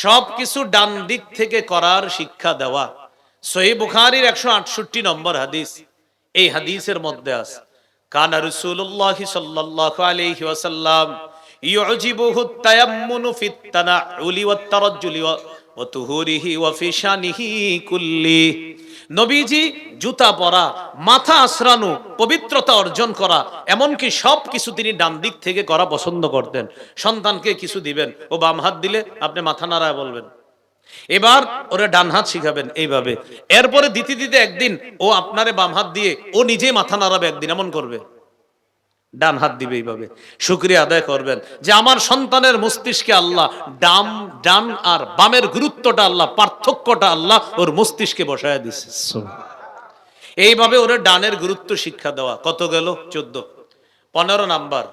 সবকিছু ডান দিক থেকে করার শিক্ষা দেওয়া। সহিহ বুখারীর 168 নম্বর হাদিস, এই হাদিসের মধ্যে আছে কানা রাসূলুল্লাহ সাল্লাল্লাহু আলাইহি ওয়াসাল্লাম ইউজিবুহু তায়াম্মুনু ফিত তানাউলি ওয়াত তারাজ্জুলি ওয়া তুহুরিহি ওয়া ফি শানিহি কুল্লি। নবীজি জুতা পরা, মাথা আশ্রানো, পবিত্রতা অর্জন করা, এমনকি সব কিছু তিনি ডান দিক থেকে করা পছন্দ করতেন। সন্তানকে কিছু দিবেন, ও বাম হাত দিলে আপনি মাথা নাড়ায় বলবেন, এবার ওরা ডান হাত শিখাবেন এইভাবে। এরপরে দিতে দিতে একদিন ও আপনারে বাম হাত দিয়ে ও নিজেই মাথা নাড়াবে, একদিন এমন করবে, ডান হাত দিবে এইভাবে। শুকরিয়া আদায় করবেন যে আমার সন্তানের মস্তিষ্কে আল্লাহ ডান আর বামের গুরুত্বটা আল্লাহ, পার্থক্যটা আল্লাহ ওর মস্তিষ্কে বসায় দিছে। এইভাবে ওরা ডানের গুরুত্ব শিক্ষা দেওয়া। কত গেল? 14। 15 নাম্বার,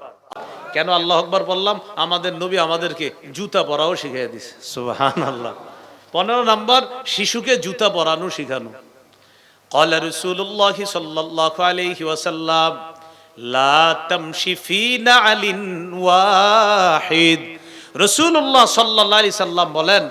কেন আল্লাহ আকবার বললাম? আমাদের নবী আমাদেরকে জুতা পরাও শিখিয়ে দিছে। সুবহানাল্লাহ। 15 নাম্বার, শিশুকে জুতা পরানো শিখানো। ক্বালা রাসূলুল্লাহ সাল্লাল্লাহু আলাইহি ওয়াসাল্লাম লা তামশি ফি নাআলিন ওয়াহিদ। রাসূলুল্লাহ সাল্লাল্লাহু আলাইহি সাল্লাম বলেন,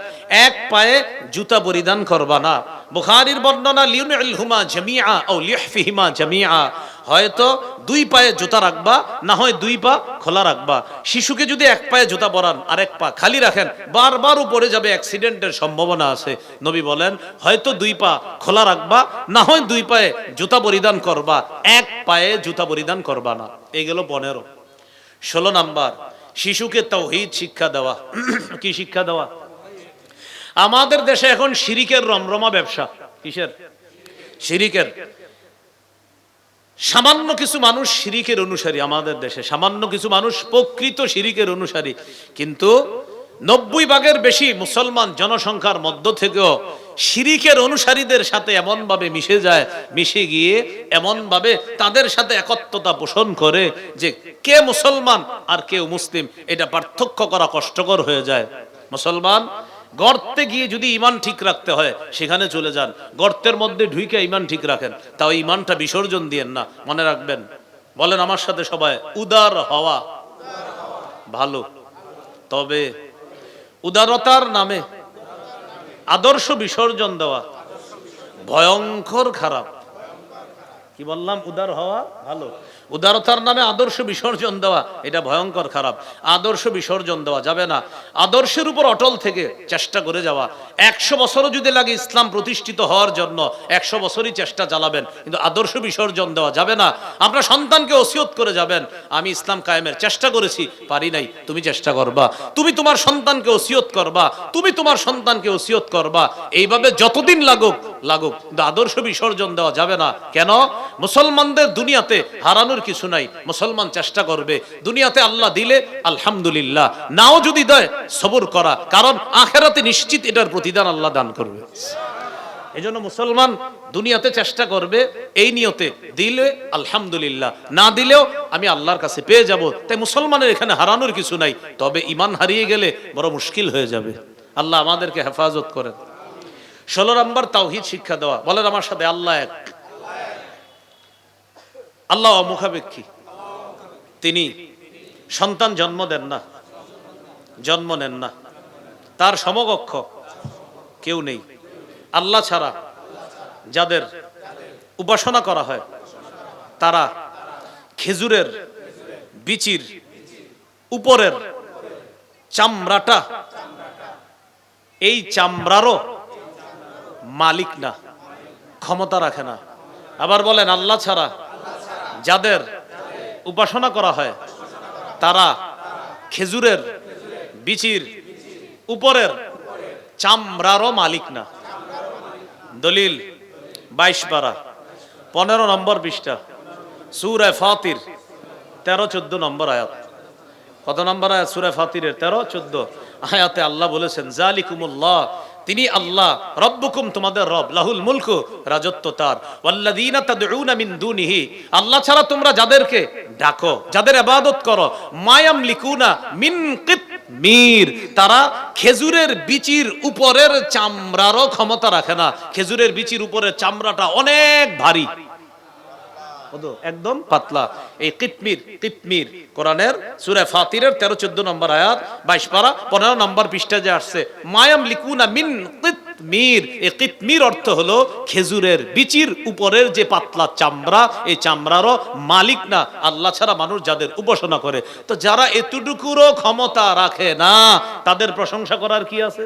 এক পায়ে জুতা পরিধান করবা না। বুখারীর বর্ণনা লিউনইলহুমা জামিআ আও লিহফিহিমা জামিআ, হয়তো দুই পায়ে জুতা রাখবা, না হয় দুই পা খোলা রাখবা। শিশুকে যদি এক পায়ে জুতা পরান আর এক পা খালি রাখেন, বারবার উপরে যাবে, অ্যাক্সিডেন্টের সম্ভাবনা আছে। নবী বলেন হয়তো দুই পা খোলা রাখবা, না হয় দুই পায়ে জুতা পরিধান করবা, এক পায়ে জুতা পরিধান করবা না। এই গেল 15। 16 নাম্বার, শিশুকে তাওহীদ শিক্ষা দেওয়া। কি শিক্ষা দেওয়া? আমাদের দেশে এখন শিরিকের রমরমা ব্যবসা। কিসের? শিরিকের। সামান্য কিছু মানুষ শিরিকের অনুসারী আমাদের দেশে, সামান্য কিছু মানুষ প্রকৃত শিরিকের অনুসারী, কিন্তু 90 ভাগের বেশি মুসলমান জনসংখ্যার মধ্য থেকেও শিরিকের অনুসারীদের সাথে এমন ভাবে মিশে যায়, মিশে গিয়ে এমন ভাবে তাদের সাথে একত্বতা পোষণ করে যে কে মুসলমান আর কেউ মুসলিম এটা পার্থক্য করা কষ্টকর হয়ে যায়। মুসলমান গর্তে গিয়ে যদি ইমান ঠিক রাখতে হয় সেখানে চলে যান, গর্তের মধ্যে ঢুকে ইমান ঠিক রাখেন, তাও ইমানটা বিসর্জন দিয়েন না। মনে রাখবেন, বলেন আমার সাথে সবাই, উদার হওয়া ভালো, তবে উদারতার নামে আদর্শ বিসর্জন দেওয়া ভয়ঙ্কর খারাপ। কি বললাম? উদার হওয়া ভালো, উদারতার নামে আদর্শ বিসর্জন দেওয়া এটা ভয়ঙ্কর খারাপ। আদর্শ বিসর্জন দেওয়া যাবে না। আদর্শের উপর অটল থেকে চেষ্টা করে যাওয়া। 100 বছরও যদি লাগে ইসলাম প্রতিষ্ঠিত হওয়ার জন্য 100 বছরই চেষ্টা চালাবেন, কিন্তু আদর্শ বিসর্জন দেওয়া যাবে না। আপনার সন্তানকে ওসিয়ত করে যাবেন, আমি ইসলাম কায়েমের চেষ্টা করেছি, পারি নাই, তুমি চেষ্টা করবা। তুমি তোমার সন্তানকে ওসিয়ত করবা, তুমি তোমার সন্তানকে ওসিয়ত করবা। এইভাবে যতদিন লাগুক, কিন্তু আদর্শ বিসর্জন দেওয়া যাবে না। কেন? মুসলমানদের দুনিয়াতে হারানোর কিছু নাই। মুসলমান চেষ্টা করবে, দুনিয়াতে আল্লাহ দিলে আলহামদুলিল্লাহ, নাও যদি দেয় সবর করা, কারণ আখিরাতে নিশ্চিত এটার প্রতিদান আল্লাহ দান করবে। এজন্য মুসলমান দুনিয়াতে চেষ্টা করবে এই নিয়তে, দিলে আলহামদুলিল্লাহ, না দিলেও আমি আল্লাহর কাছে পেয়ে যাব। তাই মুসলমানের এখানে হারানোর কিছু নাই, তবে ঈমান হারিয়ে গেলে বড় মুশকিল হয়ে যাবে। আল্লাহ আমাদেরকে হেফাজত করেন। 16 নম্বর, তাওহীদ শিক্ষা দেওয়া। বলেন আমার সাথে, আল্লাহ এক। আল্লাহ অমুখাপেক্ষী, তিনি সন্তান জন্ম দেন না, জন্ম নেন না, তার সমকক্ষ কেউ নেই। আল্লাহ ছাড়া যাদের উপাসনা করা হয় তারা খেজুরের বিচির উপরের চামড়াটা, এই চামড়ারও মালিক না, ক্ষমতা রাখে না। আবার বলেন, আল্লাহ ছাড়া যাদের উপাসনা করা হয় তারা খেজুরের বিচির উপরের চামড়ারও মালিক না। দলিল 22 পারা 15 নম্বর পৃষ্ঠা, সূরা ফাতির 13-14 নম্বর আয়াত। কত নম্বর আয়াত? সূরা ফাতিরের 13-14 আয়াতে আল্লাহ বলেছেন, জালিকুমুল্লাহ, তিনি আল্লাহ, রব্বুকুম, তোমাদের রব, লাহুল মুলকু, রাজত্ব তার, ওয়াল্লাযীনা তাদউনা মিন দুনিহি, আল্লাহ ছাড়া তোমরা যাদেরকে ডাকো, যাদের ইবাদত করো, মায়ামলিকুনা মিন কিতমির, তারা খেজুরের বিচির উপরের চামড়ারও ক্ষমতা রাখে না। খেজুরের বিচির উপরের চামড়াটা অনেক ভারী, একদম পাতলা। এই কিতমির কোরআনের সূরা ফাতিরের 13-14 নম্বর আয়াত, 22 পারা 15 নম্বর পৃষ্ঠায় যে আসছে, মায়াম লিকুনা মিন কিতমির। এই কিতমির অর্থ হলো খেজুরের বিচির উপরের যে পাতলা চামড়া, এই চামড়ারও মালিক না আল্লাহ ছাড়া মানুষ যাদের উপাসনা করে। তো যারা এতটুকুরও ক্ষমতা রাখে না, তাদের প্রশংসা করার কি আছে?